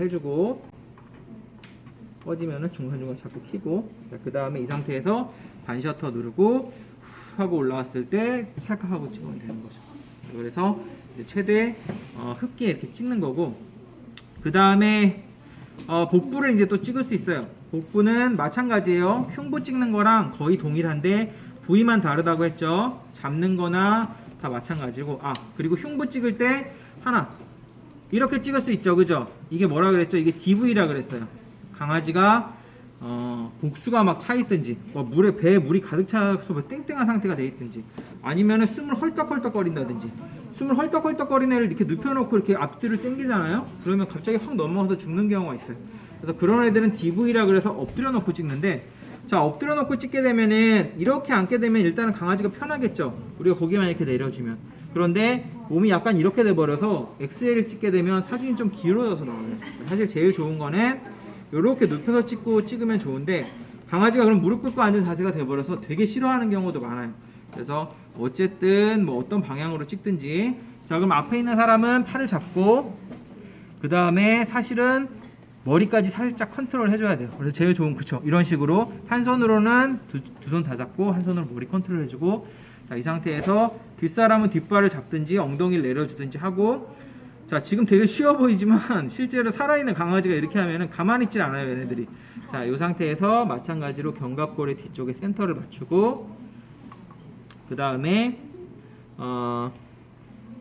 해주고 꺼지면은 중간중간 자꾸 켜고, 그 다음에 이 상태에서 반셔터 누르고 후 하고 올라왔을 때 찰칵하고 찍으면 되는 거죠. 그래서 이제 최대 흡기에 이렇게 찍는 거고, 그 다음에 복부를 이제 또 찍을 수 있어요. 복부는 마찬가지예요. 흉부 찍는 거랑 거의 동일한데 부위만 다르다고 했죠. 잡는 거나 다 마찬가지고, 그리고 흉부 찍을 때 하나 이렇게 찍을 수 있죠, 그죠? 이게 뭐라 그랬죠? 이게 DV라 그랬어요. 강아지가 복수가 막 차 있든지, 배에 물이 가득 차서 땡땡한 상태가 돼 있든지, 아니면은 숨을 헐떡헐떡 거린다든지, 숨을 헐떡헐떡 거리는 애를 이렇게 눕혀놓고 이렇게 앞뒤를 당기잖아요. 그러면 갑자기 확 넘어가서 죽는 경우가 있어요. 그래서 그런 애들은 DV라 그래서 엎드려 놓고 찍는데, 자, 엎드려 놓고 찍게 되면은 이렇게 앉게 되면 일단은 강아지가 편하겠죠. 우리가 고개만 이렇게 내려주면. 그런데 몸이 약간 이렇게 돼버려서 엑스레이를 찍게 되면 사진이 좀 길어져서 나와요. 사실 제일 좋은 거는 이렇게 눕혀서 찍으면 좋은데, 강아지가 그럼 무릎 꿇고 앉은 자세가 돼버려서 되게 싫어하는 경우도 많아요. 그래서 어쨌든 뭐 어떤 방향으로 찍든지, 자, 그럼 앞에 있는 사람은 팔을 잡고, 그 다음에 사실은 머리까지 살짝 컨트롤 해줘야 돼요. 그래서 제일 좋은, 그쵸? 이런 식으로 한 손으로는 두 손 다 잡고 한 손으로 머리 컨트롤 해주고, 자, 이 상태에서 뒷사람은 뒷발을 잡든지 엉덩이를 내려주든지 하고, 자, 지금 되게 쉬워 보이지만 실제로 살아있는 강아지가 이렇게 하면은 가만히 있질 않아요, 얘네들이. 자, 이 상태에서 마찬가지로 견갑골의 뒤쪽에 센터를 맞추고, 그 다음에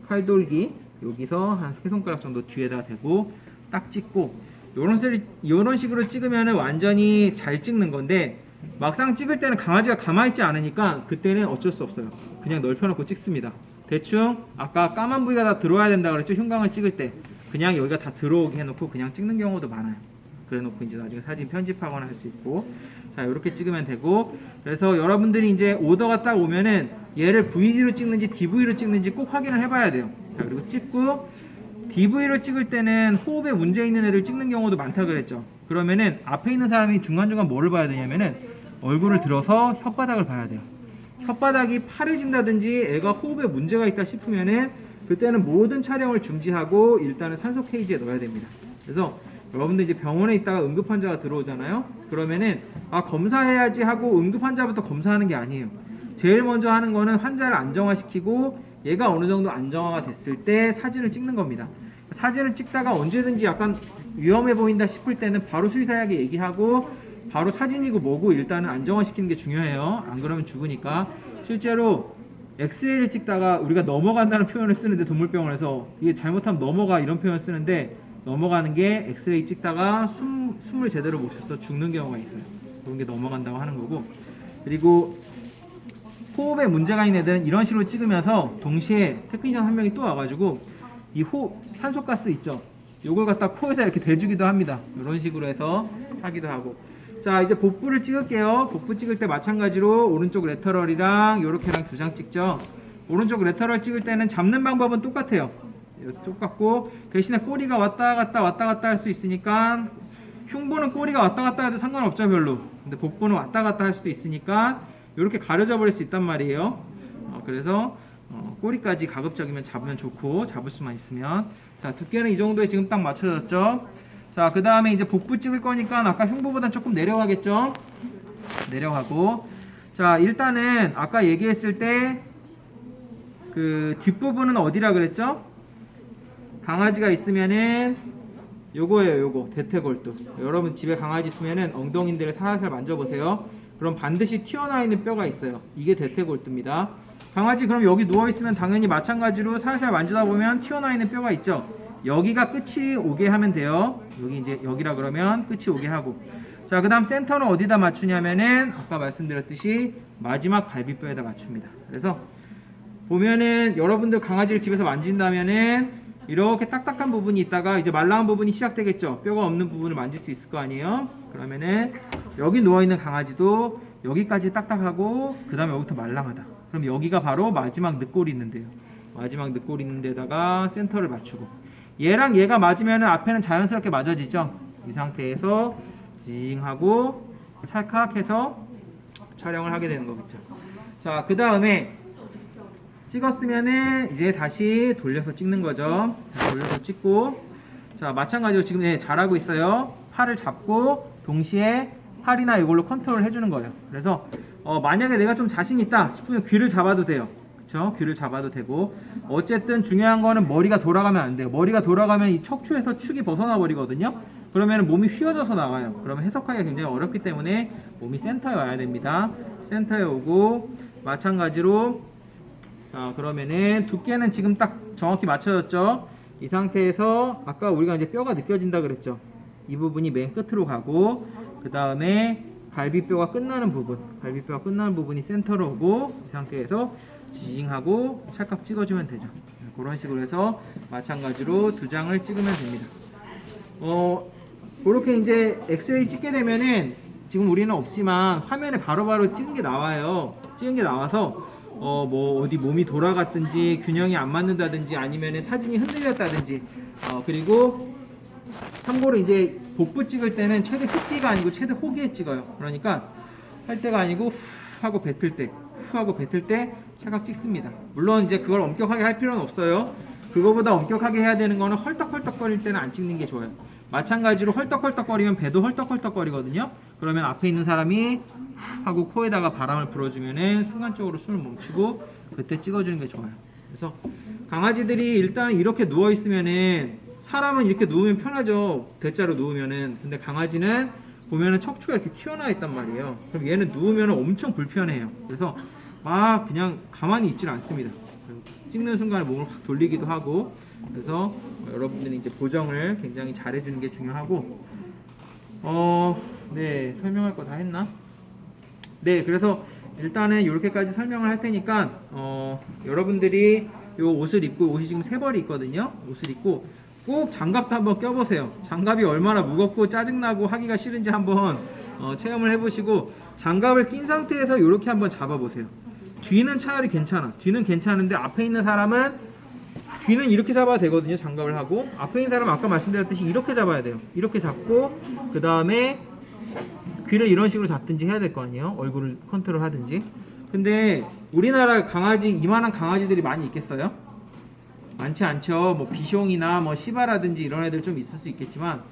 팔돌기 여기서 한 3손가락 정도 뒤에다 대고 딱 찍고, 요런 식으로 찍으면은 완전히 잘 찍는 건데, 막상 찍을 때는 강아지가 가만히 있지 않으니까 그때는 어쩔 수 없어요. 그냥 넓혀놓고 찍습니다. 대충 아까 까만 부위가 다 들어와야 된다 그랬죠. 흉광을 찍을 때 그냥 여기가 다 들어오게 해놓고 그냥 찍는 경우도 많아요. 그래 놓고 이제 나중에 사진 편집하거나 할 수 있고, 자, 이렇게 찍으면 되고, 그래서 여러분들이 이제 오더가 딱 오면은 얘를 VD로 찍는지 DV로 찍는지 꼭 확인을 해봐야 돼요. 자, 그리고 찍고, DV로 찍을 때는 호흡에 문제 있는 애들 찍는 경우도 많다 그랬죠. 그러면은 앞에 있는 사람이 중간중간 뭐를 봐야 되냐면은 얼굴을 들어서 혓바닥을 봐야 돼요. 혓바닥이 파래진다든지 애가 호흡에 문제가 있다 싶으면은 그때는 모든 촬영을 중지하고 일단은 산소 케이지에 넣어야 됩니다. 그래서 여러분들 이제 병원에 있다가 응급 환자가 들어오잖아요. 그러면은 검사해야지 하고 응급 환자부터 검사하는 게 아니에요. 제일 먼저 하는 거는 환자를 안정화시키고 얘가 어느 정도 안정화가 됐을 때 사진을 찍는 겁니다. 사진을 찍다가 언제든지 약간 위험해 보인다 싶을 때는 바로 수의사에게 얘기하고 바로 사진이고 뭐고 일단은 안정화시키는 게 중요해요. 안 그러면 죽으니까. 실제로 엑스레이를 찍다가 우리가 넘어간다는 표현을 쓰는데, 동물병원에서 이게 잘못하면 넘어가 이런 표현을 쓰는데, 넘어가는 게 엑스레이 찍다가 숨을 제대로 못 쉬어서 죽는 경우가 있어요. 그런 게 넘어간다고 하는 거고, 그리고 호흡에 문제가 있는 애들은 이런 식으로 찍으면서 동시에 테크니션 한 명이 또 와가지고 이 산소가스 있죠? 요걸 갖다 코에다 이렇게 대주기도 합니다. 이런 식으로 해서 하기도 하고. 자, 이제 복부를 찍을게요. 복부 찍을 때 마찬가지로 오른쪽 레터럴이랑 요렇게랑 2장 찍죠. 오른쪽 레터럴 찍을 때는 잡는 방법은 똑같아요. 똑같고, 대신에 꼬리가 왔다 갔다 할 수 있으니까, 흉부는 꼬리가 왔다 갔다 해도 상관없죠, 별로. 근데 복부는 왔다 갔다 할 수도 있으니까 이렇게 가려져 버릴 수 있단 말이에요. 그래서 꼬리까지 가급적이면 잡으면 좋고, 잡을 수만 있으면. 자, 두께는 이 정도에 지금 딱 맞춰졌죠. 자, 그 다음에 이제 복부 찍을 거니까 아까 흉부보다 조금 내려가겠죠. 내려가고, 자, 일단은 아까 얘기했을 때 그 뒷부분은 어디라 그랬죠? 강아지가 있으면은 요거예요. 요거 대퇴골두. 여러분 집에 강아지 있으면은 엉덩이들을 살살 만져보세요. 그럼 반드시 튀어나와 있는 뼈가 있어요. 이게 대퇴골두입니다. 강아지 그럼 여기 누워있으면 당연히 마찬가지로 살살 만지다 보면 튀어나와 있는 뼈가 있죠. 여기가 끝이 오게 하면 돼요. 여기 이제 여기라 그러면 끝이 오게 하고, 자, 그 다음 센터는 어디다 맞추냐면은 아까 말씀드렸듯이 마지막 갈비뼈에다 맞춥니다. 그래서 보면은 여러분들 강아지를 집에서 만진다면은 이렇게 딱딱한 부분이 있다가 이제 말랑한 부분이 시작되겠죠. 뼈가 없는 부분을 만질 수 있을 거 아니에요. 그러면은 여기 누워있는 강아지도 여기까지 딱딱하고 그 다음에 여기부터 말랑하다. 그럼 여기가 바로 마지막 늑골이 있는데요. 마지막 늑골이 있는 데다가 센터를 맞추고, 얘랑 얘가 맞으면 앞에는 자연스럽게 맞아지죠. 이 상태에서 징 하고 찰칵해서 촬영을 하게 되는 거겠죠. 자, 그 다음에 찍었으면은 이제 다시 돌려서 찍는 거죠. 돌려서 찍고, 자, 마찬가지로 지금 잘하고 있어요. 팔을 잡고 동시에 팔이나 이걸로 컨트롤 해주는 거예요. 그래서 만약에 내가 좀 자신 있다 싶으면 귀를 잡아도 돼요. 그쵸? 귀를 잡아도 되고, 어쨌든 중요한 거는 머리가 돌아가면 안 돼요. 머리가 돌아가면 이 척추에서 축이 벗어나 버리거든요. 그러면 몸이 휘어져서 나와요. 그러면 해석하기가 굉장히 어렵기 때문에 몸이 센터에 와야 됩니다. 센터에 오고, 마찬가지로 그러면은 두께는 지금 딱 정확히 맞춰졌죠. 이 상태에서 아까 우리가 이제 뼈가 느껴진다 그랬죠. 이 부분이 맨 끝으로 가고, 그 다음에 갈비뼈가 끝나는 부분이 센터로 오고, 이 상태에서 지징하고 찰칵 찍어주면 되죠. 그런 식으로 해서 마찬가지로 두 장을 찍으면 됩니다. 그렇게 이제 엑스레이 찍게 되면은 지금 우리는 없지만 화면에 바로바로 찍은 게 나와요. 찍은 게 나와서 뭐 어디 몸이 돌아갔든지 균형이 안 맞는다든지 아니면은 사진이 흔들렸다든지, 그리고 참고로 이제 복부 찍을 때는 최대 흡기가 아니고 최대 호기에 찍어요. 그러니까 할 때가 아니고 후 하고 뱉을 때 찰칵 찍습니다. 물론 이제 그걸 엄격하게 할 필요는 없어요. 그거보다 엄격하게 해야 되는 거는 헐떡헐떡거릴 때는 안 찍는 게 좋아요. 마찬가지로 헐떡헐떡거리면 배도 헐떡헐떡거리거든요. 그러면 앞에 있는 사람이 후 하고 코에다가 바람을 불어주면은 순간적으로 숨을 멈추고 그때 찍어주는 게 좋아요. 그래서 강아지들이 일단 이렇게 누워 있으면은, 사람은 이렇게 누우면 편하죠. 대자로 누우면은. 근데 강아지는 보면은 척추가 이렇게 튀어나와 있단 말이에요. 그럼 얘는 누우면 엄청 불편해요. 그래서 막 그냥 가만히 있질 않습니다. 찍는 순간에 몸을 확 돌리기도 하고, 그래서 여러분들이 이제 보정을 굉장히 잘 해주는 게 중요하고, 네, 설명할 거 다 했나? 네, 그래서 일단은 이렇게까지 설명을 할 테니까 여러분들이 요 옷을 입고, 옷이 지금 세 벌이 있거든요. 옷을 입고 꼭 장갑도 한번 껴보세요. 장갑이 얼마나 무겁고 짜증나고 하기가 싫은지 한번 체험을 해보시고, 장갑을 낀 상태에서 이렇게 한번 잡아보세요. 뒤는 차라리 괜찮아. 뒤는 괜찮은데 앞에 있는 사람은 뒤는 이렇게 잡아야 되거든요. 장갑을 하고 앞에 있는 사람은 아까 말씀드렸듯이 이렇게 잡아야 돼요. 이렇게 잡고 그 다음에 귀를 이런 식으로 잡든지 해야 될 거 아니에요. 얼굴을 컨트롤 하든지. 근데 우리나라 강아지, 이만한 강아지들이 많이 있겠어요? 많지 않죠. 뭐 비숑이나 뭐 시바라든지 이런 애들 좀 있을 수 있겠지만,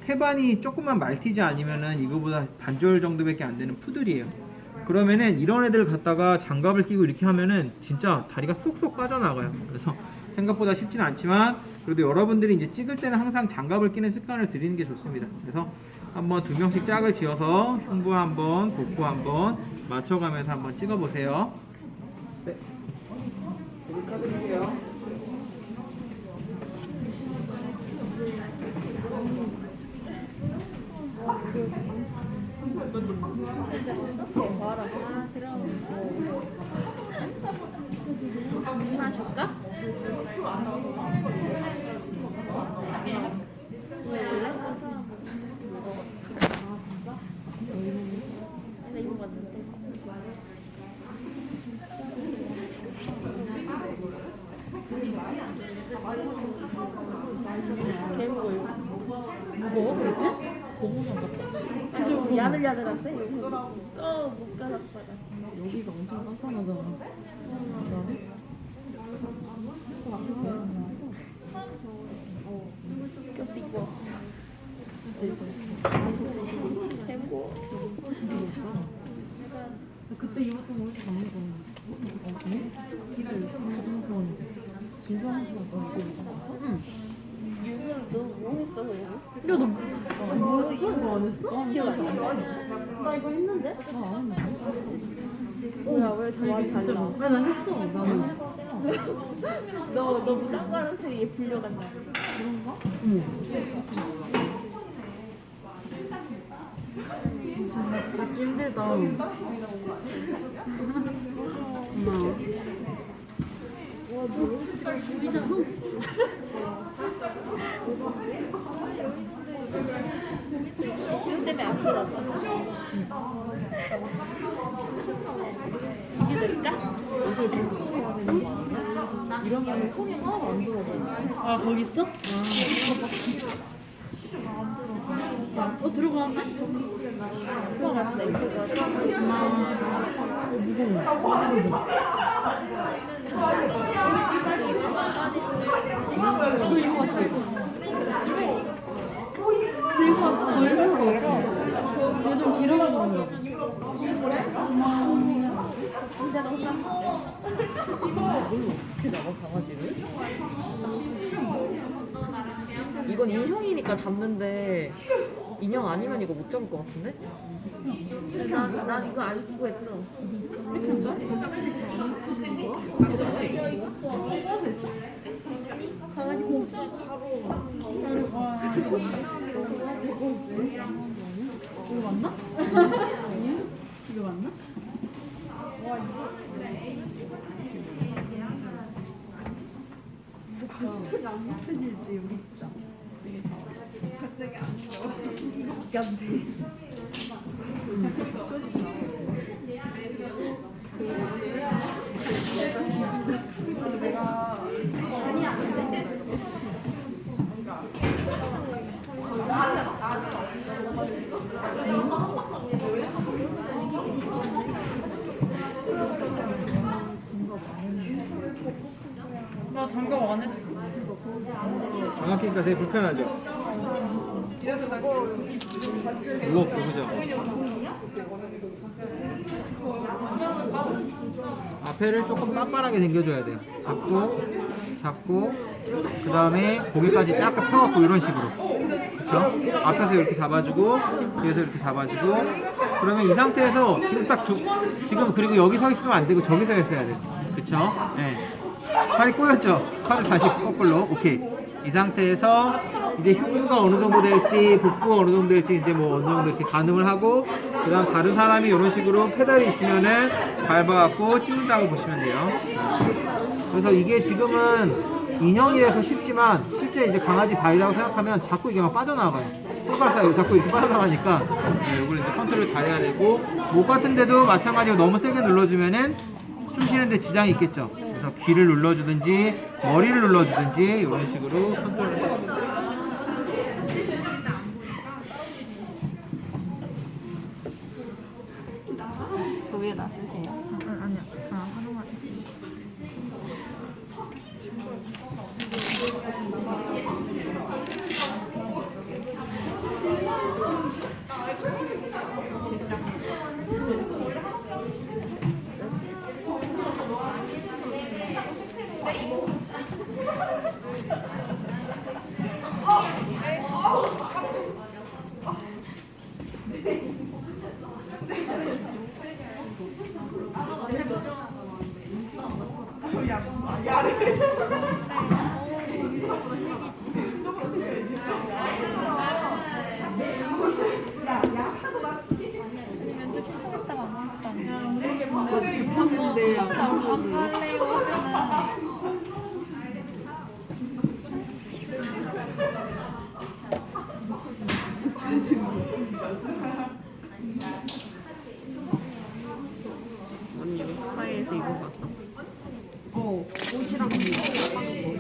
태반이 조금만 말티즈 아니면은 이거보다 반절 정도밖에 안 되는 푸들이에요. 그러면은 이런 애들 갖다가 장갑을 끼고 이렇게 하면은 진짜 다리가 쏙쏙 빠져나가요. 그래서 생각보다 쉽진 않지만, 그래도 여러분들이 이제 찍을 때는 항상 장갑을 끼는 습관을 들이는 게 좋습니다. 그래서 한번 2명씩 짝을 지어서 흉부 한번, 복부 한번 맞춰가면서 한번 찍어보세요. 네. 여기 까드릴게요. 하나 줄까? 나 이거 봤는데. 개무거 이거. 무거워? 그렇게? 고무장 같다. 좀 야들야들한데? 못 가락봐라. 여기가 엄청 깐깐하잖아. 껴띠고. 개무거. 그때 입었던 거 이렇게 잡는 거는 기대 무슨 소원이지? 김성환 씨가 너 이거 입지 않았어? 응. 유는 너뭐 했어 그래? 야, 너 뭐 했어? 이거 안 했어? 기억 안 나. 나 이거 했는데? 나안 했는데? 뭐야 왜 달리 진짜 달라? 뭐. 나 했어. 나는. 너 무당과한테 얘 불려간다. 그런가? 응. 진짜 잡기 힘들다. 엄마. 와 뭐? 우리잖아. 형 때문에 안 들어봐. 이게 될까? 옷을 벗고 해야 되는 거 아니야? 이러면 손이 하나도 안 들어가. 아, 거기 있어? 아, 들어가는데? 그거 같다 이거. 무거워. 이거 같지? 요즘 길어서 그런가 봐. 어떻게 나가 강아지를? 이건 인형이니까 잡는데 인형 아니면 이거 못 잡을 것 같은데? 난 이거 안 끼고 했어. 강아지 공주 바로. 이거 맞나? 이거 맞나? 갑자기 안 눕혀질 때 여기 진짜. 갑자기 안 눕혀. 안 돼. 나 장갑 안 했어. 장갑 끼니까 되게 불편하죠? 무겁고 그죠? 앞에를 조금 빤빤하게 당겨줘야 돼요. 잡고 그 다음에 고개까지 쫙 펴갖고 이런 식으로, 그렇죠? 앞에서 이렇게 잡아주고 뒤에서 이렇게 잡아주고, 그러면 이 상태에서 지금 그리고 여기 서 있으면 안 되고 저기 서 있어야 돼요, 그렇죠? 네. 팔이 꼬였죠? 팔을 다시 거꾸로. 오케이. 이 상태에서 이제 흉부가 어느 정도 될지 복부가 어느 정도 될지 이제 뭐 어느 정도 이렇게 가늠을 하고, 그 다음 다른 사람이 이런 식으로 페달이 있으면은 밟아갖고 찍는다고 보시면 돼요. 그래서 이게 지금은 인형이라서 쉽지만 실제 이제 강아지 발이라고 생각하면 자꾸 이게 막 빠져나가요. 손가락 사이로 자꾸 이렇게 빠져나가니까 이걸 이제 컨트롤 잘 해야 되고, 목 같은 데도 마찬가지로 너무 세게 눌러주면은 숨 쉬는데 지장이 있겠죠. 그래서 귀를 눌러주든지 머리를 눌러주든지 이런 식으로 컨트롤을 해야 돼요. 저 위에 놨으세요. 아니야. 하나만. 언니 여기 스파이에서 이거 봤어? 옷이랑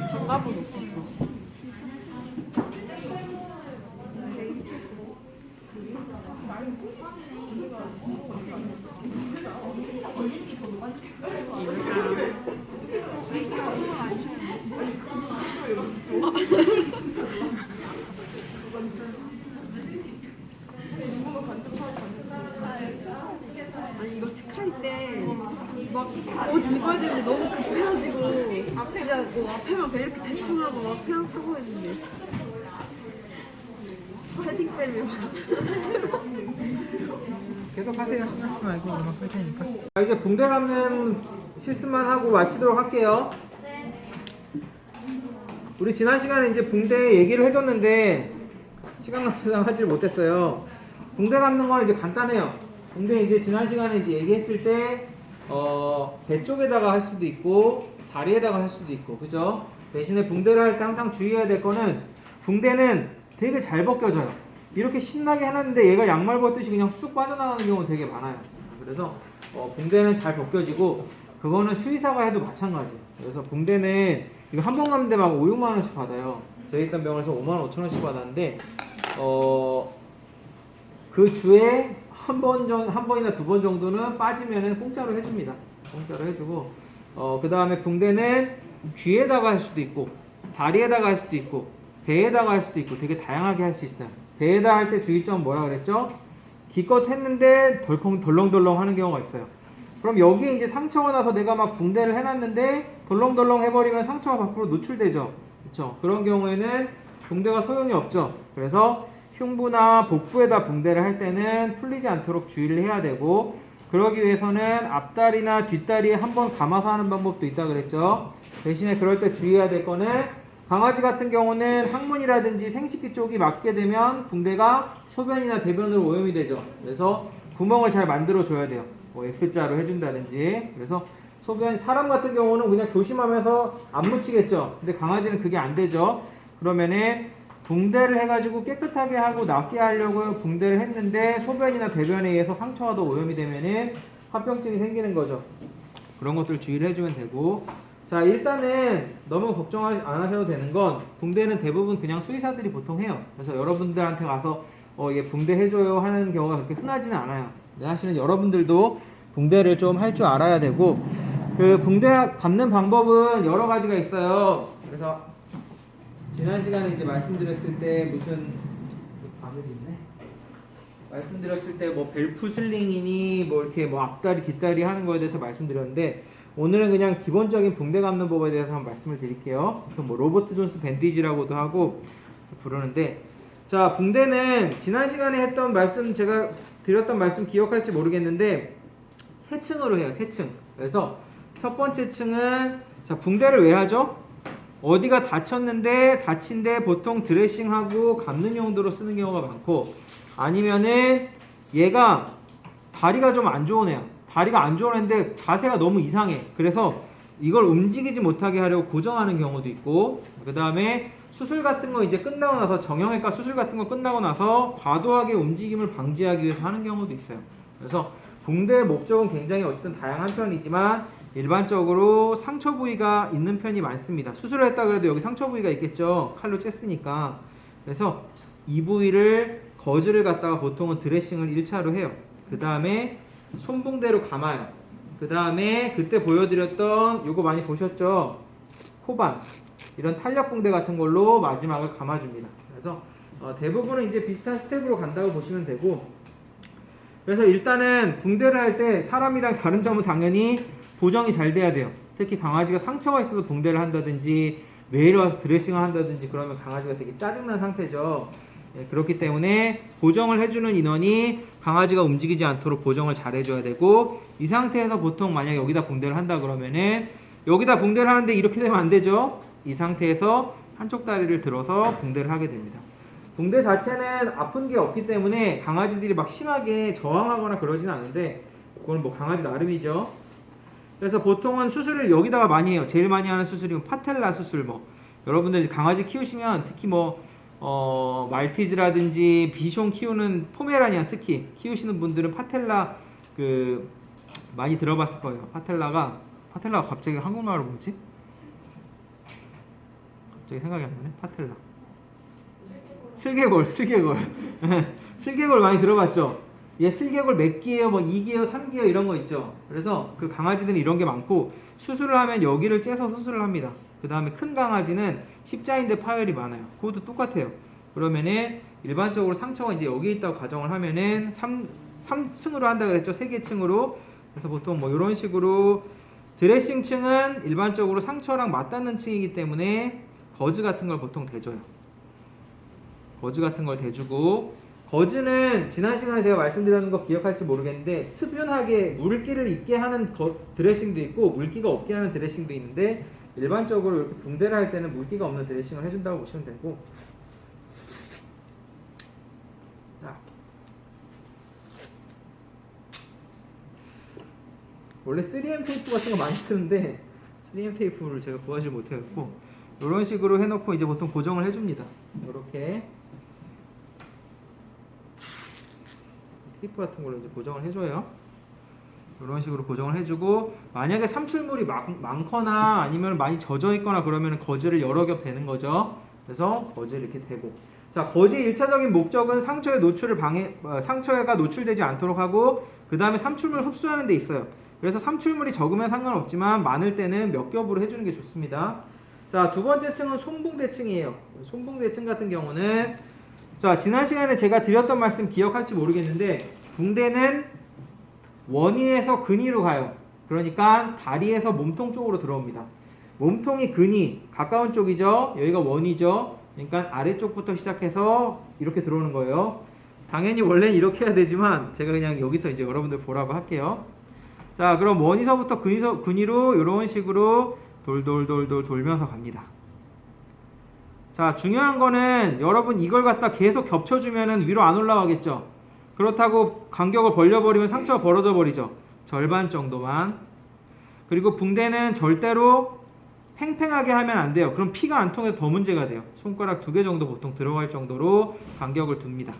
장갑은 없었어. 아니 이거 스카이 때 막 옷 입어야 되는데 너무 급해가지고 앞에만 이렇게 대충 하고 막 하고 했는데 패딩 때문에 맞잖아. 계속 하세요. 신경 쓰지 말고 음악 할 테니까. 자, 이제 붕대 감는 실습만 하고 마치도록 할게요. 우리 지난 시간에 이제 붕대 얘기를 해줬는데 시간 관계상 하지를 못했어요. 붕대 감는 건 이제 간단해요. 붕대 이제 지난 시간에 이제 얘기했을 때 배 쪽에다가 할 수도 있고 다리에다가 할 수도 있고, 그죠? 대신에 붕대를 할 때 항상 주의해야 될 거는, 붕대는 되게 잘 벗겨져요. 이렇게 신나게 해놨는데 얘가 양말 벗듯이 그냥 쑥 빠져나가는 경우가 되게 많아요. 그래서 붕대는 잘 벗겨지고, 그거는 수의사가 해도 마찬가지예요. 그래서 붕대는 이거 한 번 감는데 막 5, 6만 원씩 받아요. 저희 있던 병원에서 5만 5천 원씩 받았는데 그 주에 한 번이나 두 번 정도는 빠지면은 공짜로 해줍니다. 공짜로 해주고, 그 다음에 붕대는 귀에다가 할 수도 있고 다리에다가 할 수도 있고 배에다가 할 수도 있고 되게 다양하게 할 수 있어요. 배에다 할 때 주의점 뭐라 그랬죠? 기껏 했는데 덜렁덜렁 하는 경우가 있어요. 그럼 여기에 이제 상처가 나서 내가 막 붕대를 해놨는데 덜렁덜렁 해버리면 상처가 밖으로 노출되죠. 그렇죠? 그런 경우에는 붕대가 소용이 없죠. 그래서 흉부나 복부에다 붕대를 할 때는 풀리지 않도록 주의를 해야 되고, 그러기 위해서는 앞다리나 뒷다리에 한번 감아서 하는 방법도 있다 그랬죠. 대신에 그럴 때 주의해야 될 거는 강아지 같은 경우는 항문이라든지 생식기 쪽이 막히게 되면 붕대가 소변이나 대변으로 오염이 되죠. 그래서 구멍을 잘 만들어 줘야 돼요. 뭐 X자로 해준다든지. 그래서 소변, 사람 같은 경우는 그냥 조심하면서 안 묻히겠죠. 근데 강아지는 그게 안 되죠. 그러면은 붕대를 해가지고 깨끗하게 하고 낫게 하려고 붕대를 했는데 소변이나 대변에 의해서 상처가 더 오염이 되면은 화병증이 생기는 거죠. 그런 것들 주의를 해주면 되고, 자, 일단은 너무 걱정 안 하셔도 되는 건 붕대는 대부분 그냥 수의사들이 보통 해요. 그래서 여러분들한테 가서 얘 붕대 해줘요 하는 경우가 그렇게 흔하지는 않아요. 사실은 여러분들도 붕대를 좀 할 줄 알아야 되고, 그 붕대 감는 방법은 여러 가지가 있어요. 그래서 지난 시간에 이제 말씀드렸을 때 무슨 바늘이 있네. 말씀드렸을 때 뭐 벨프 슬링이니 뭐 이렇게 뭐 앞다리 뒷다리 하는 거에 대해서 말씀드렸는데, 오늘은 그냥 기본적인 붕대 감는 법에 대해서 한번 말씀을 드릴게요. 뭐 로버트 존스 밴디지라고도 하고 부르는데, 자, 붕대는 지난 시간에 했던 말씀, 제가 드렸던 말씀 기억할지 모르겠는데 세 층으로 해요. 세 층. 그래서 첫 번째 층은, 자, 붕대를 왜 하죠? 어디가 다쳤는데, 다친데 보통 드레싱하고 감는 용도로 쓰는 경우가 많고, 아니면은 얘가 다리가 좀 안 좋은 애야. 다리가 안 좋은 애인데 자세가 너무 이상해. 그래서 이걸 움직이지 못하게 하려고 고정하는 경우도 있고, 그 다음에 수술 같은 거 이제 끝나고 나서, 정형외과 수술 같은 거 끝나고 나서 과도하게 움직임을 방지하기 위해서 하는 경우도 있어요. 그래서 붕대의 목적은 굉장히 어쨌든 다양한 편이지만 일반적으로 상처 부위가 있는 편이 많습니다. 수술을 했다 그래도 여기 상처 부위가 있겠죠. 칼로 쬐으니까. 그래서 이 부위를, 거즈를 갖다가 보통은 드레싱을 1차로 해요. 그 다음에 손붕대로 감아요. 그 다음에 그때 보여드렸던, 요거 많이 보셨죠? 코반, 이런 탄력 붕대 같은 걸로 마지막을 감아줍니다. 그래서 대부분은 이제 비슷한 스텝으로 간다고 보시면 되고, 그래서 일단은 붕대를 할 때 사람이랑 다른 점은 당연히 보정이 잘 돼야 돼요. 특히 강아지가 상처가 있어서 붕대를 한다든지 매일 와서 드레싱을 한다든지 그러면 강아지가 되게 짜증난 상태죠. 그렇기 때문에 보정을 해주는 인원이 강아지가 움직이지 않도록 보정을 잘 해줘야 되고, 이 상태에서 보통 만약 여기다 붕대를 한다 그러면은, 여기다 붕대를 하는데 이렇게 되면 안 되죠. 이 상태에서 한쪽 다리를 들어서 붕대를 하게 됩니다. 붕대 자체는 아픈 게 없기 때문에 강아지들이 막 심하게 저항하거나 그러진 않은데, 그건 뭐 강아지 나름이죠. 그래서 보통은 수술을 여기다가 많이 해요. 제일 많이 하는 수술이 파텔라 수술. 뭐 여러분들 강아지 키우시면 특히 뭐 말티즈라든지 비숑 키우는 포메라니안 특히 키우시는 분들은 파텔라 그 많이 들어봤을 거예요. 파텔라가 갑자기 한국말로 뭐지? 갑자기 생각이 안 나네. 파텔라. 슬개골. 슬개골 많이 들어봤죠? 얘 슬개골 몇 개예요? 뭐 2개요, 3개요 이런 거 있죠. 그래서 그 강아지들은 이런 게 많고, 수술을 하면 여기를 째서 수술을 합니다. 그 다음에 큰 강아지는 십자인대 파열이 많아요. 그것도 똑같아요. 그러면은 일반적으로 상처가 이제 여기 있다고 가정을 하면은 3층으로 한다 그랬죠. 3개 층으로. 그래서 보통 뭐 이런 식으로, 드레싱 층은 일반적으로 상처랑 맞닿는 층이기 때문에 거즈 같은 걸 보통 대줘요. 거즈 같은 걸 대주고, 거즈는 지난 시간에 제가 말씀드렸는 거 기억할지 모르겠는데 스변하게 물기를 있게 하는 드레싱도 있고 물기가 없게 하는 드레싱도 있는데, 일반적으로 이렇게 붕대를 할 때는 물기가 없는 드레싱을 해준다고 보시면 되고, 자, 원래 3M 테이프 같은 거 많이 쓰는데 3M 테이프를 제가 구하지 못해갖고 이런 식으로 해놓고 이제 보통 고정을 해줍니다. 이렇게 테이프 같은 걸로 이제 고정을 해줘요. 이런 식으로 고정을 해주고, 만약에 삼출물이 많거나 아니면 많이 젖어 있거나 그러면 거즈를 여러 겹 대는 거죠. 그래서 거즈를 이렇게 대고, 자, 거즈의 1차적인 목적은 상처의 노출을 상처가 노출되지 않도록 하고, 그 다음에 삼출물을 흡수하는 데 있어요. 그래서 삼출물이 적으면 상관없지만 많을 때는 몇 겹으로 해주는 게 좋습니다. 자, 두 번째 층은 손붕대층이에요. 손붕대층 같은 경우는 자, 지난 시간에 제가 드렸던 말씀 기억할지 모르겠는데 붕대는 원위에서 근위로 가요. 그러니까 다리에서 몸통 쪽으로 들어옵니다. 몸통이 근위, 가까운 쪽이죠. 여기가 원위죠. 그러니까 아래쪽부터 시작해서 이렇게 들어오는 거예요. 당연히 원래는 이렇게 해야 되지만 제가 그냥 여기서 이제 여러분들 보라고 할게요. 자, 그럼 원위서부터 근위로 이런 식으로 돌돌돌돌 돌면서 갑니다. 자, 중요한 거는 여러분 이걸 갖다 계속 겹쳐주면은 위로 안 올라가겠죠. 그렇다고 간격을 벌려버리면 상처가 벌어져 버리죠. 절반 정도만. 그리고 붕대는 절대로 팽팽하게 하면 안 돼요. 그럼 피가 안 통해서 더 문제가 돼요. 손가락 2개 정도 보통 들어갈 정도로 간격을 둡니다.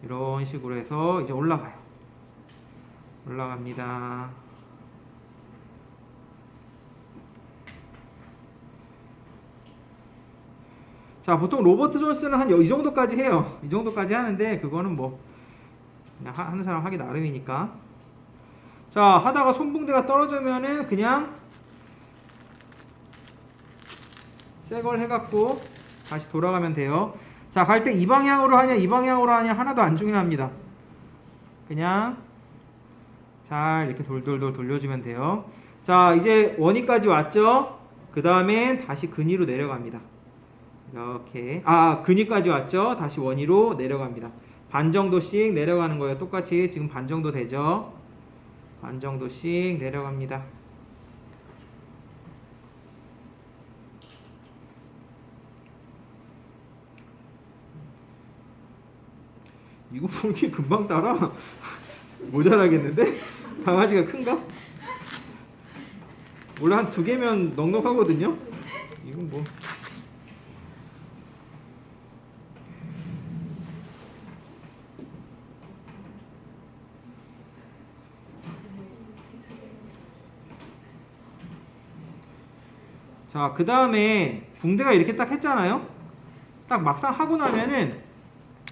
이런 식으로 해서 이제 올라가요. 올라갑니다. 자, 보통 로버트 존스는 한 이 정도까지 해요. 이 정도까지 하는데 그거는 뭐 그냥 하는 사람 하기 나름이니까. 자, 하다가 손붕대가 떨어지면은 그냥 새 걸 해갖고 다시 돌아가면 돼요. 자, 갈 때 이 방향으로 하냐 이 방향으로 하냐 하나도 안 중요합니다. 그냥 잘 이렇게 돌돌돌 돌려주면 돼요. 자, 이제 원위까지 왔죠. 그 다음에 다시 근위로 내려갑니다. 이렇게 근위까지 왔죠. 다시 원위로 내려갑니다. 반 정도씩 내려가는 거예요. 똑같이 지금 반 정도 되죠. 반 정도씩 내려갑니다. 이거 보기 금방 따라? 모자라겠는데? 강아지가 큰가? 원래 한 2개면 넉넉하거든요? 이건 뭐. 자, 그 다음에 붕대가 이렇게 딱 했잖아요. 딱 막상 하고 나면은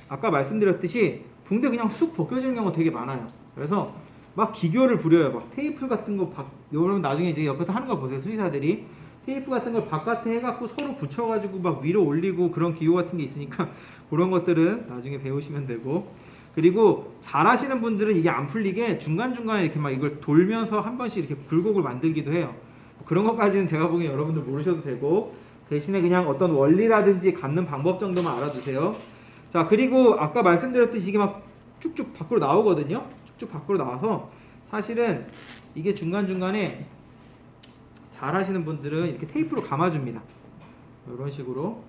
아까 말씀드렸듯이 붕대 그냥 쑥 벗겨지는 경우가 되게 많아요. 그래서 막 기교를 부려요. 막 테이프 같은 거 여러분 나중에 이제 옆에서 하는 거 보세요. 수의사들이 테이프 같은 걸 바깥에 해갖고 서로 붙여가지고 막 위로 올리고 그런 기교 같은 게 있으니까 그런 것들은 나중에 배우시면 되고. 그리고 잘 하시는 분들은 이게 안 풀리게 중간중간에 이렇게 막 이걸 돌면서 한 번씩 이렇게 굴곡을 만들기도 해요. 그런 것까지는 제가 보기엔 여러분들 모르셔도 되고, 대신에 그냥 어떤 원리라든지 갖는 방법 정도만 알아두세요. 자, 그리고 아까 말씀드렸듯이 이게 막 쭉쭉 밖으로 나오거든요. 쭉쭉 밖으로 나와서 사실은 이게 중간중간에 잘 하시는 분들은 이렇게 테이프로 감아줍니다. 이런 식으로.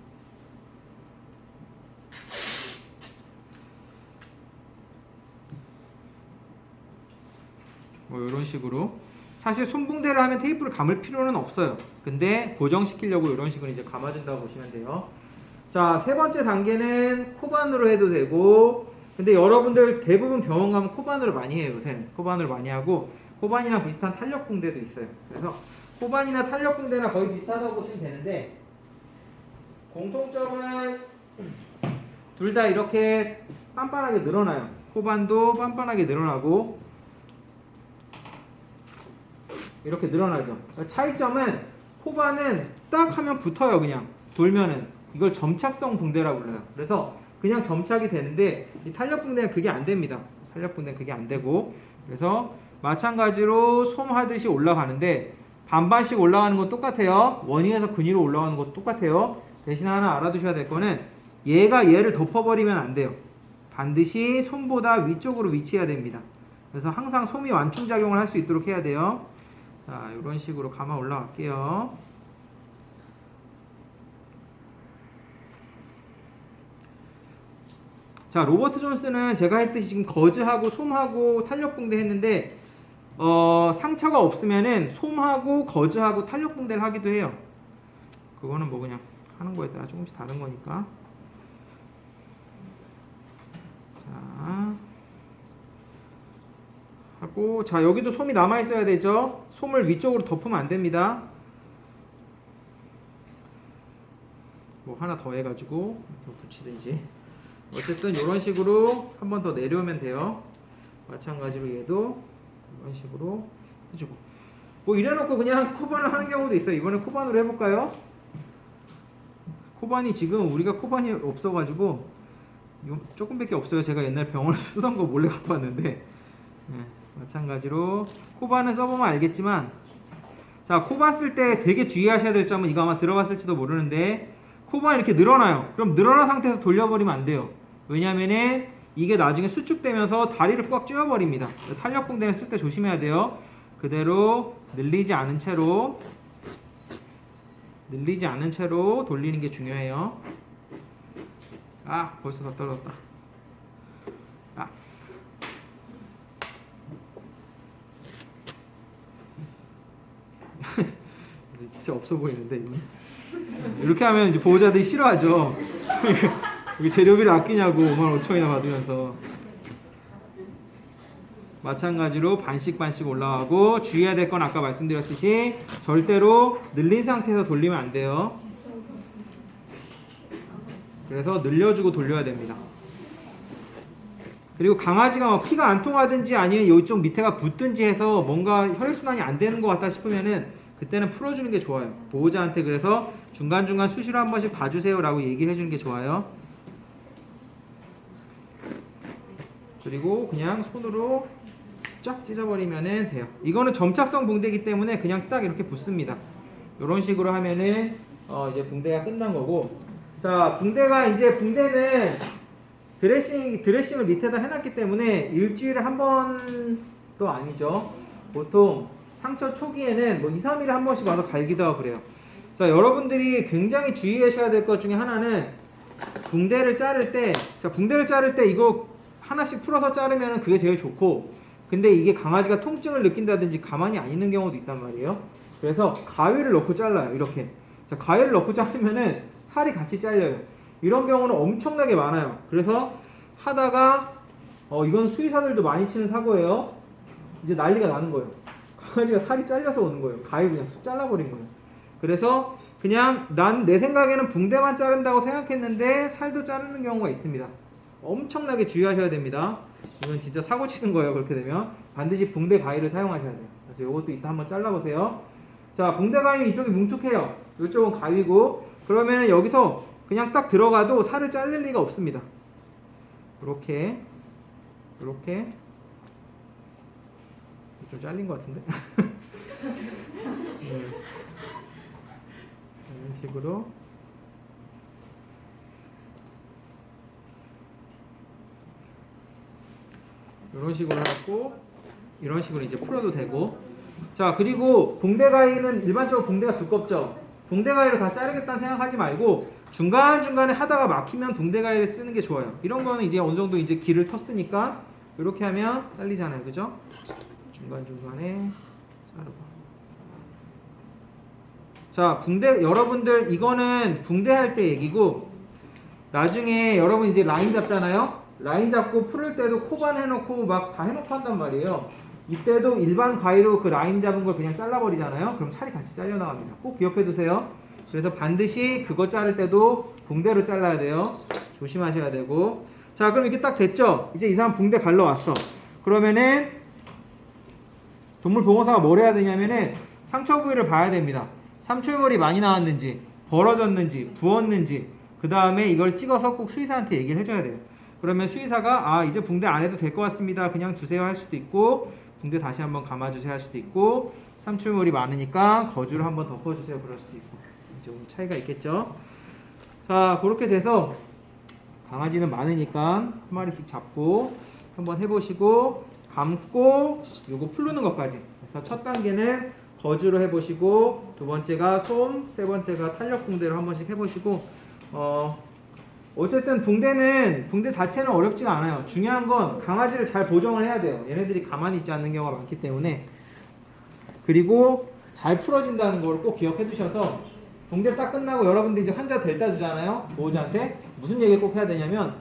뭐 이런 식으로. 사실 손붕대를 하면 테이프를 감을 필요는 없어요. 근데 고정시키려고 이런 식으로 이제 감아준다고 보시면 돼요. 자, 세 번째 단계는 코반으로 해도 되고, 근데 여러분들 대부분 병원 가면 코반으로 많이 해요. 요새는 코반으로 많이 하고, 코반이랑 비슷한 탄력 붕대도 있어요. 그래서 코반이나 탄력 붕대나 거의 비슷하다고 보시면 되는데, 공통점은 둘 다 이렇게 빤빤하게 늘어나요. 코반도 빤빤하게 늘어나고 이렇게 늘어나죠. 차이점은 코반은 딱 하면 붙어요. 그냥 돌면은. 이걸 점착성 붕대라고 불러요. 그래서 그냥 점착이 되는데 이 탄력 붕대는 그게 안 됩니다. 탄력 붕대는 그게 안 되고, 그래서 마찬가지로 솜 하듯이 올라가는데 반반씩 올라가는 건 똑같아요. 원위에서 근위로 올라가는 것도 똑같아요. 대신 하나 알아두셔야 될 거는 얘가 얘를 덮어버리면 안 돼요. 반드시 솜보다 위쪽으로 위치해야 됩니다. 그래서 항상 솜이 완충작용을 할 수 있도록 해야 돼요. 자, 이런 식으로 감아 올라갈게요. 자, 로버트 존스는 제가 했듯이 지금 거즈하고 솜하고 탄력붕대 했는데 상처가 없으면은 솜하고 거즈하고 탄력붕대를 하기도 해요. 그거는 뭐 그냥 하는 거에 따라 조금씩 다른 거니까. 자, 하고, 자, 여기도 솜이 남아 있어야 되죠. 솜을 위쪽으로 덮으면 안 됩니다. 뭐 하나 더 해가지고 붙이든지. 어쨌든 이런 식으로 한 번 더 내려오면 돼요. 마찬가지로 얘도 이런 식으로 해주고. 뭐 이래놓고 그냥 코반을 하는 경우도 있어요. 이번에 코반으로 해볼까요? 코반이 지금 우리가 코반이 없어가지고 조금밖에 없어요. 제가 옛날 병원에서 쓰던 거 몰래 갖고 왔는데. 네, 마찬가지로 코바는 써보면 알겠지만, 자, 코바 쓸 때 되게 주의하셔야 될 점은, 이거 아마 들어봤을지도 모르는데, 코바 이렇게 늘어나요. 그럼 늘어난 상태에서 돌려버리면 안 돼요. 왜냐면은 이게 나중에 수축되면서 다리를 꽉 조여버립니다. 탄력붕대를 쓸 때 조심해야 돼요. 그대로 늘리지 않은 채로 돌리는 게 중요해요. 아, 벌써 다 떨어졌다. 아. 진짜 없어 보이는데 이렇게 하면 이제 보호자들이 싫어하죠. 여기 재료비를 아끼냐고 55,000원이나 받으면서. 마찬가지로 반씩 올라가고, 주의해야 될 건 아까 말씀드렸듯이 절대로 늘린 상태에서 돌리면 안 돼요. 그래서 늘려주고 돌려야 됩니다. 그리고 강아지가 뭐 피가 안 통하든지 아니면 이쪽 밑에가 붓든지 해서 뭔가 혈액순환이 안 되는 것 같다 싶으면은 그때는 풀어주는 게 좋아요. 보호자한테 그래서 중간중간 수시로 한 번씩 봐주세요 라고 얘기를 해주는 게 좋아요. 그리고 그냥 손으로 쫙 찢어버리면 돼요. 이거는 점착성 붕대이기 때문에 그냥 딱 이렇게 붙습니다. 이런 식으로 하면은 이제 붕대가 끝난 거고. 자, 붕대는 드레싱을 밑에다 해놨기 때문에 일주일에 한 번도 아니죠. 보통 상처 초기에는 뭐 2, 3일에 한 번씩 와서 갈기도 하고 그래요. 자, 여러분들이 굉장히 주의하셔야 될 것 중에 하나는 붕대를 자를 때 이거 하나씩 풀어서 자르면 그게 제일 좋고, 근데 이게 강아지가 통증을 느낀다든지 가만히 안 있는 경우도 있단 말이에요. 그래서 가위를 넣고 잘라요. 이렇게. 자, 가위를 넣고 자르면은 살이 같이 잘려요. 이런 경우는 엄청나게 많아요. 그래서 하다가 이건 수의사들도 많이 치는 사고예요. 이제 난리가 나는 거예요. 강아지가 살이 잘려서 오는 거예요. 가위를 그냥 쑥 잘라버린 거예요. 그래서 그냥 난 내 생각에는 붕대만 자른다고 생각했는데 살도 자르는 경우가 있습니다. 엄청나게 주의하셔야 됩니다. 이건 진짜 사고 치는 거예요. 그렇게 되면 반드시 붕대 가위를 사용하셔야 돼요. 그래서 이것도 이따 한번 잘라보세요. 자, 붕대 가위는 이쪽이 뭉툭해요. 이쪽은 가위고, 그러면 여기서 그냥 딱 들어가도 살을 자를 리가 없습니다. 이렇게 좀 잘린 것 같은데. 네. 이런 식으로 하고, 이런 식으로 이제 풀어도 되고. 자, 그리고 붕대 가위는 일반적으로 붕대가 두껍죠. 붕대 가위로 다 자르겠다는 생각하지 말고 중간중간에 하다가 막히면 붕대 가위를 쓰는 게 좋아요. 이런 거는 이제 어느 정도 이제 길을 텄으니까 이렇게 하면 잘리잖아요. 그죠? 중간중간에 자르고. 자, 여러분들 이거는 붕대 할 때 얘기고, 나중에 여러분 이제 라인 잡잖아요. 라인 잡고 풀을 때도 코반 해놓고 막 다 해놓고 한단 말이에요. 이때도 일반 가위로 그 라인 잡은 걸 그냥 잘라버리잖아요. 그럼 살이 같이 잘려나갑니다. 꼭 기억해 두세요. 그래서 반드시 그거 자를 때도 붕대로 잘라야 돼요. 조심하셔야 되고. 자, 그럼 이렇게 딱 됐죠? 이제 이 사람 붕대 갈라왔어. 그러면은 동물보호사가 뭘 해야 되냐면은 상처 부위를 봐야 됩니다. 삼출물이 많이 나왔는지, 벌어졌는지, 부었는지, 그 다음에 이걸 찍어서 꼭 수의사한테 얘기를 해줘야 돼요. 그러면 수의사가 이제 붕대 안 해도 될 것 같습니다. 그냥 두세요 할 수도 있고, 붕대 다시 한번 감아주세요 할 수도 있고, 삼출물이 많으니까 거즈를 한번 덮어주세요 그럴 수도 있고, 좀 차이가 있겠죠. 자, 그렇게 돼서 강아지는 많으니까 한 마리씩 잡고 한번 해보시고, 감고 요거 풀르는 것까지. 그래서 첫 단계는 거즈로 해보시고, 두 번째가 솜, 세 번째가 탄력 붕대로 한 번씩 해보시고, 어쨌든 붕대 자체는 어렵지가 않아요. 중요한 건 강아지를 잘 보정을 해야 돼요. 얘네들이 가만히 있지 않는 경우가 많기 때문에. 그리고 잘 풀어진다는 걸 꼭 기억해 두셔서, 붕대 딱 끝나고 여러분들 이제 환자 델타 주잖아요. 보호자한테 무슨 얘기 꼭 해야 되냐면,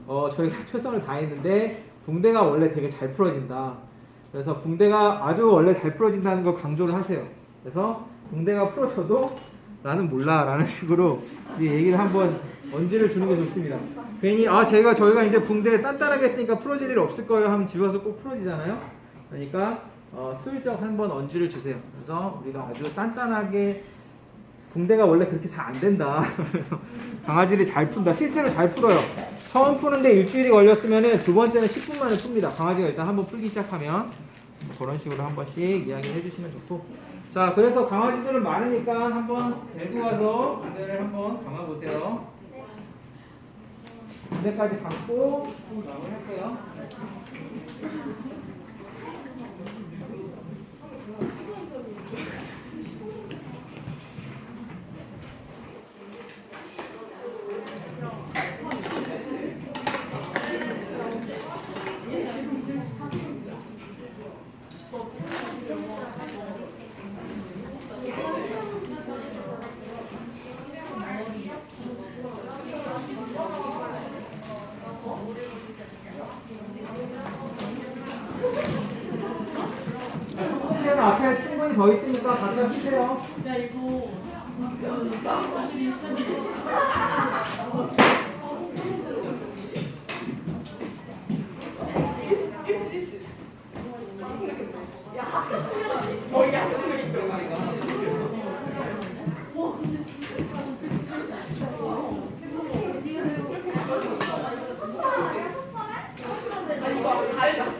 저희가 최선을 다했는데 붕대가 원래 되게 잘 풀어진다. 그래서 붕대가 아주 원래 잘 풀어진다는 걸 강조를 하세요. 그래서 붕대가 풀어져도 나는 몰라 라는 식으로 이제 얘기를 한번 언지를 주는 게 좋습니다. 괜히 저희가 이제 붕대 단단하게 했으니까 풀어질 일 없을 거예요 하면 집에 와서 꼭 풀어지잖아요. 그러니까 슬쩍 한번 언지를 주세요. 그래서 우리가 아주 단단하게, 붕대가 원래 그렇게 잘 안 된다. 강아지를 잘 푼다. 실제로 잘 풀어요. 처음 푸는데 일주일이 걸렸으면은 두 번째는 10분 만에 풉니다. 강아지가 일단 한번 풀기 시작하면 그런 식으로 한 번씩 이야기를 해주시면 좋고. 자, 그래서 강아지들은 많으니까 한번 데리고 가서 군대를 한번 감아보세요. 군대까지 감고 마무리할게요. 시체는 앞에 충분히 더 있으니까 갖다 쓰세요. 아니 이거 가을